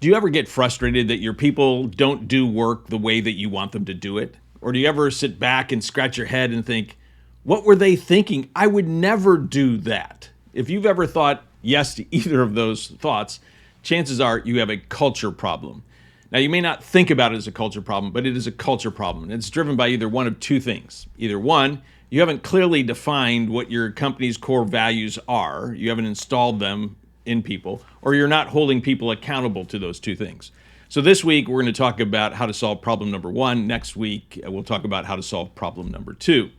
Do you ever get frustrated that your people don't do work the way that you want them to do it? Or do you ever sit back and scratch your head and think, what were they thinking? I would never do that. If you've ever thought yes to either of those thoughts, chances are you have a culture problem. Now, you may not think about it as a culture problem, but it is a culture problem. And it's driven by either one of two things. Either one, you haven't clearly defined what your company's core values are, you haven't installed them in people, or you're not holding people accountable to those two things. So this week, we're going to talk about how to solve problem number one. Next week, we'll talk about how to solve problem number two.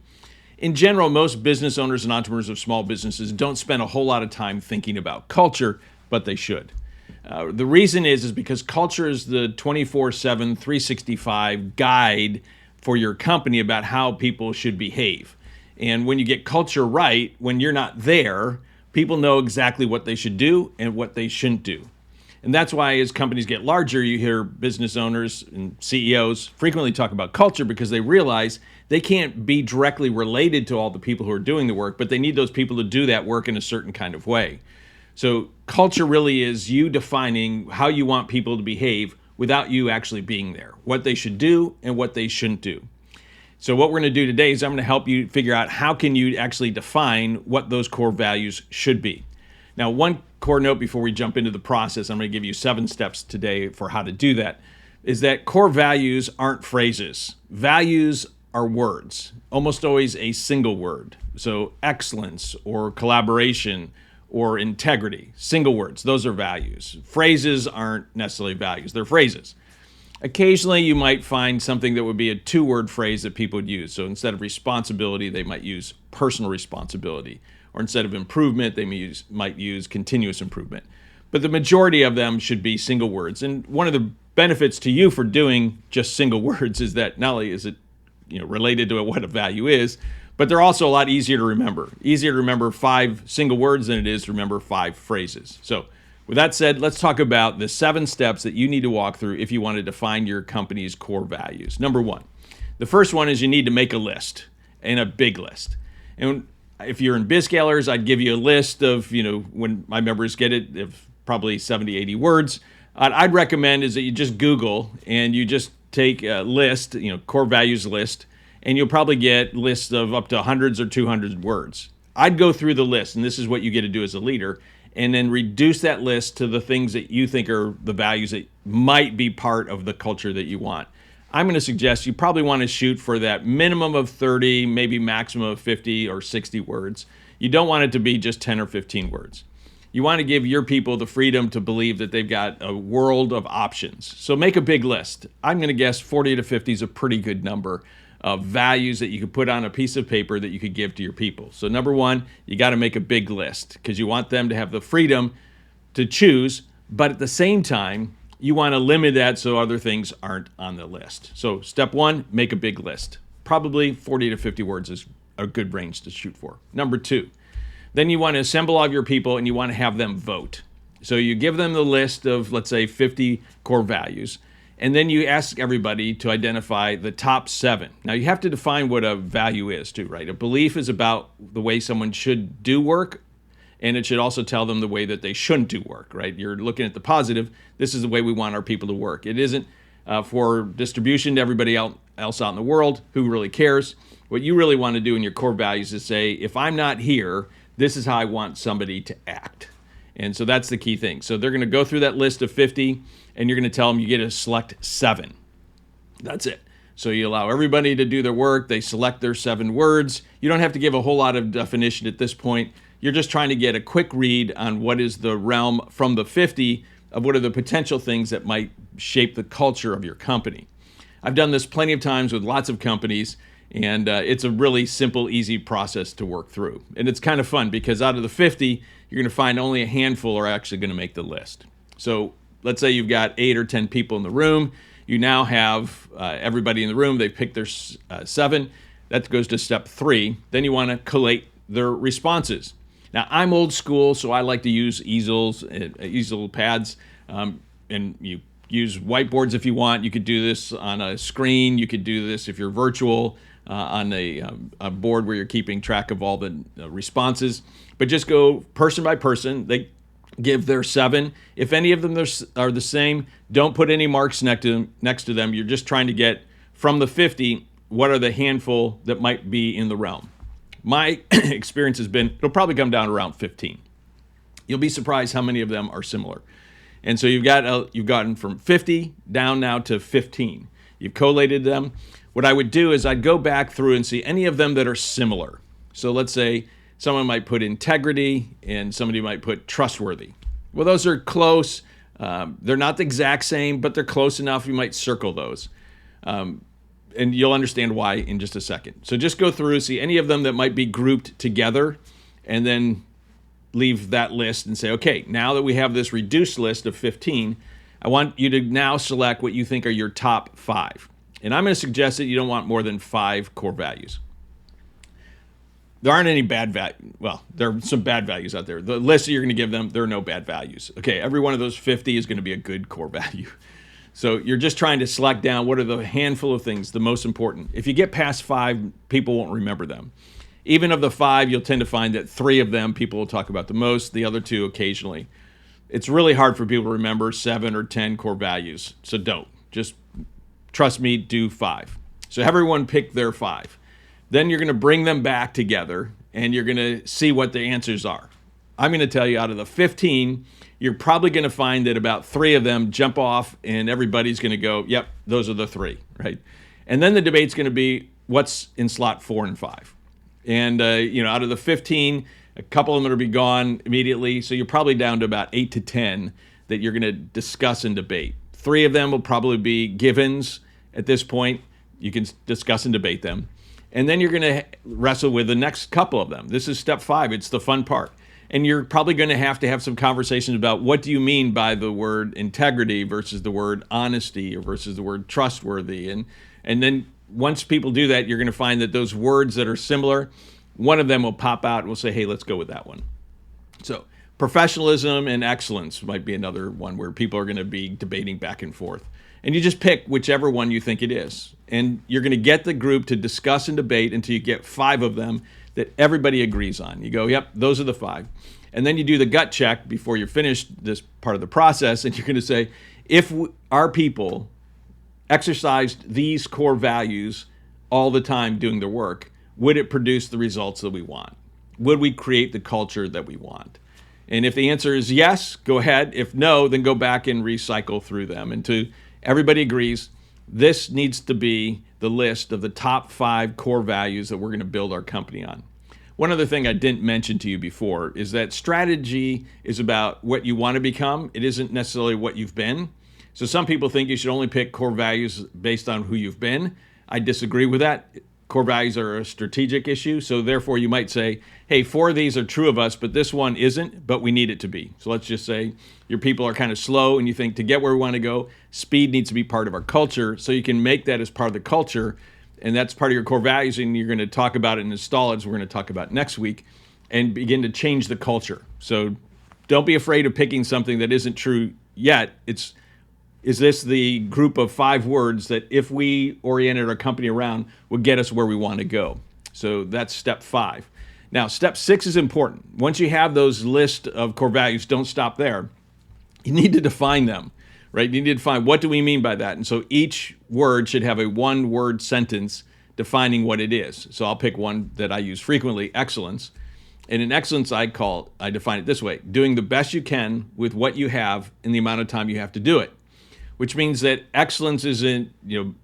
In general, most business owners and entrepreneurs of small businesses don't spend a whole lot of time thinking about culture, but they should. The reason is because culture is the 24/7, 365 guide for your company about how people should behave. And when you get culture right, when you're not there, people know exactly what they should do and what they shouldn't do. And that's why as companies get larger, you hear business owners and CEOs frequently talk about culture because they realize they can't be directly related to all the people who are doing the work, but they need those people to do that work in a certain kind of way. So culture really is you defining how you want people to behave without you actually being there, what they should do and what they shouldn't do. So what we're going to do today is I'm going to help you figure out how can you actually define what those core values should be. Now, one core note before we jump into the process, I'm going to give you 7 steps today for how to do that, is that core values aren't phrases. Values are words, almost always a single word. So excellence or collaboration or integrity, single words, those are values. Phrases aren't necessarily values, they're phrases. Occasionally, you might find something that would be a 2-word phrase that people would use. So instead of responsibility, they might use personal responsibility. Or instead of improvement, they might use continuous improvement. But the majority of them should be single words. And one of the benefits to you for doing just single words is that not only is it related to what a value is, but they're also a lot easier to remember. Easier to remember 5 single words than it is to remember 5 phrases. So with that said, let's talk about the 7 steps that you need to walk through if you want to define your company's core values. Number 1, the first one is you need to make a list, and a big list. And if you're in BizScalers, I'd give you a list of, when my members get it, of probably 70, 80 words. I'd recommend is that you just Google and you just take a list, core values list, and you'll probably get lists of up to hundreds or 200 words. I'd go through the list, and this is what you get to do as a leader, and then reduce that list to the things that you think are the values that might be part of the culture that you want. I'm going to suggest you probably want to shoot for that minimum of 30, maybe maximum of 50 or 60 words. You don't want it to be just 10 or 15 words. You want to give your people the freedom to believe that they've got a world of options. So make a big list. I'm going to guess 40 to 50 is a pretty good number of values that you could put on a piece of paper that you could give to your people. So number 1, you got to make a big list because you want them to have the freedom to choose, but at the same time, you want to limit that so other things aren't on the list. So step 1, make a big list. Probably 40 to 50 words is a good range to shoot for. Number 2, then you want to assemble all of your people and you want to have them vote. So you give them the list of, let's say, 50 core values, and then you ask everybody to identify the top 7. Now you have to define what a value is too, right? A belief is about the way someone should do work, and it should also tell them the way that they shouldn't do work, right? You're looking at the positive. This is the way we want our people to work. It isn't for distribution to everybody else out in the world who really cares. What you really want to do in your core values is say, if I'm not here, this is how I want somebody to act. And so that's the key thing. So they're going to go through that list of 50, and you're going to tell them you get to select 7. That's it. So you allow everybody to do their work. They select their 7 words. You don't have to give a whole lot of definition at this point. You're just trying to get a quick read on what is the realm from the 50 of what are the potential things that might shape the culture of your company. I've done this plenty of times with lots of companies, and it's a really simple, easy process to work through. And it's kind of fun because out of the 50, you're going to find only a handful are actually going to make the list. So let's say you've got 8 or 10 people in the room. You now have everybody in the room. They've picked their 7. That goes to step 3. Then you want to collate their responses. Now, I'm old school, so I like to use easels, easel pads, and you use whiteboards if you want. You could do this on a screen. You could do this if you're virtual on a board where you're keeping track of all the responses. But just go person by person. They give their 7. If any of them are the same, don't put any marks next to them. You're just trying to get from the 50, what are the handful that might be in the realm. My experience has been it'll probably come down around 15. You'll be surprised how many of them are similar. And so you've gotten from 50 down now to 15. You've collated them. What I would do is I'd go back through and see any of them that are similar. So let's say someone might put integrity and somebody might put trustworthy. Well, those are close. They're not the exact same, but they're close enough. You might circle those. And you'll understand why in just a second. So just go through, see any of them that might be grouped together, and then leave that list and say, okay, now that we have this reduced list of 15, I want you to now select what you think are your top 5. And I'm going to suggest that you don't want more than 5 core values. There aren't any bad values. Well, there are some bad values out there. The list that you're going to give them, there are no bad values. Okay, every one of those 50 is going to be a good core value. So you're just trying to select down what are the handful of things, the most important. If you get past 5, people won't remember them. Even of the 5, you'll tend to find that 3 of them people will talk about the most, the other 2 occasionally. It's really hard for people to remember 7 or 10 core values, so don't. Just trust me, do 5. So everyone pick their 5. Then you're going to bring them back together, and you're going to see what the answers are. I'm going to tell you out of the 15, you're probably going to find that about 3 of them jump off, and everybody's going to go, yep, those are the 3, right? And then the debate's going to be what's in slot 4 and 5. And, out of the 15, a couple of them will be gone immediately, so you're probably down to about 8 to 10 that you're going to discuss and debate. 3 of them will probably be givens at this point. You can discuss and debate them. And then you're going to wrestle with the next couple of them. This is step 5. It's the fun part. And you're probably going to have some conversations about what do you mean by the word integrity versus the word honesty or versus the word trustworthy. And then once people do that, you're going to find that those words that are similar, one of them will pop out and we'll say, hey, let's go with that one. So professionalism and excellence might be another one where people are going to be debating back and forth. And you just pick whichever one you think it is. And you're going to get the group to discuss and debate until you get 5 of them that everybody agrees on. You go, yep, those are the 5. And then you do the gut check before you're finished this part of the process, and you're going to say, if our people exercised these core values all the time doing their work, would it produce the results that we want? Would we create the culture that we want? And if the answer is yes, go ahead. If no, then go back and recycle through them until everybody agrees this needs to be the list of the top 5 core values that we're going to build our company on. One other thing I didn't mention to you before is that strategy is about what you want to become. It isn't necessarily what you've been. So some people think you should only pick core values based on who you've been. I disagree with that. Core values are a strategic issue. So therefore you might say, hey, 4 of these are true of us, but this one isn't, but we need it to be. So let's just say your people are kind of slow and you think to get where we want to go, speed needs to be part of our culture. So you can make that as part of the culture. And that's part of your core values, and you're going to talk about it and install it, as we're going to talk about next week, and begin to change the culture. So don't be afraid of picking something that isn't true yet. Is this the group of 5 words that if we oriented our company around would get us where we want to go? So that's step 5. Now, step 6 is important. Once you have those list of core values, don't stop there. You need to define them. Right? You need to define what do we mean by that. And so each word should have a 1-word sentence defining what it is. So I'll pick one that I use frequently, excellence. And in excellence, I define it this way: doing the best you can with what you have in the amount of time you have to do it. Which means that excellence isn't,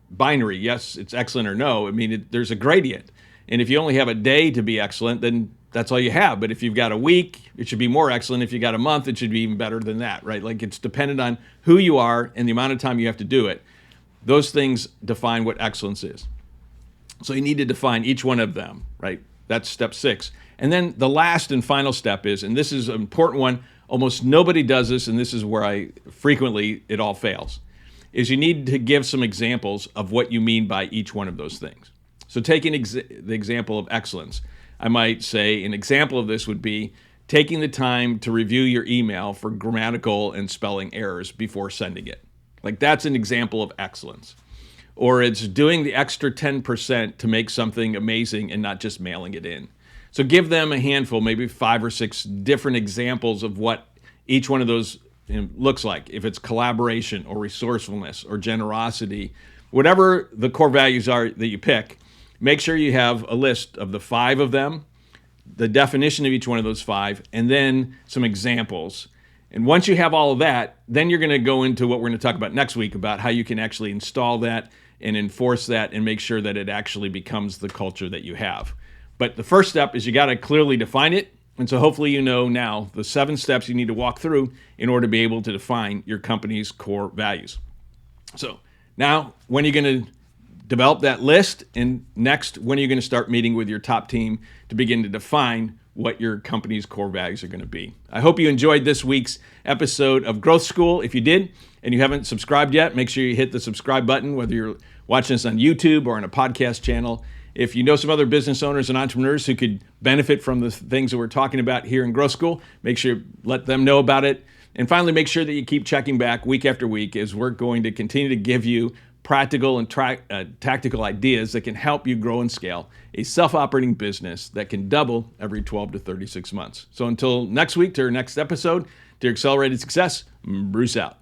binary. Yes, it's excellent or no. I mean, there's a gradient. And if you only have a day to be excellent, then that's all you have. But if you've got a week, it should be more excellent. If you got a month, it should be even better than that, right? Like it's dependent on who you are and the amount of time you have to do it. Those things define what excellence is. So you need to define each one of them, right? That's step 6. And then the last and final step is, and this is an important one, almost nobody does this, and this is where it all fails, is you need to give some examples of what you mean by each one of those things. So taking the example of excellence, I might say an example of this would be taking the time to review your email for grammatical and spelling errors before sending it. Like that's an example of excellence. Or it's doing the extra 10% to make something amazing and not just mailing it in. So give them a handful, maybe 5 or 6 different examples of what each one of those looks like. If it's collaboration or resourcefulness or generosity, whatever the core values are that you pick, make sure you have a list of the 5 of them, the definition of each one of those 5, and then some examples. And once you have all of that, then you're going to go into what we're going to talk about next week about how you can actually install that and enforce that and make sure that it actually becomes the culture that you have. But the first step is you got to clearly define it. And so hopefully you know now the 7 steps you need to walk through in order to be able to define your company's core values. So now, when are you going to develop that list? And next, when are you going to start meeting with your top team to begin to define what your company's core values are going to be? I hope you enjoyed this week's episode of Growth School. If you did and you haven't subscribed yet, make sure you hit the subscribe button, whether you're watching this on YouTube or on a podcast channel. If you know some other business owners and entrepreneurs who could benefit from the things that we're talking about here in Growth School, make sure you let them know about it. And finally, make sure that you keep checking back week after week as we're going to continue to give you practical and tactical ideas that can help you grow and scale a self-operating business that can double every 12 to 36 months. So until next week, to our next episode, to Accelerated Success, Bruce out.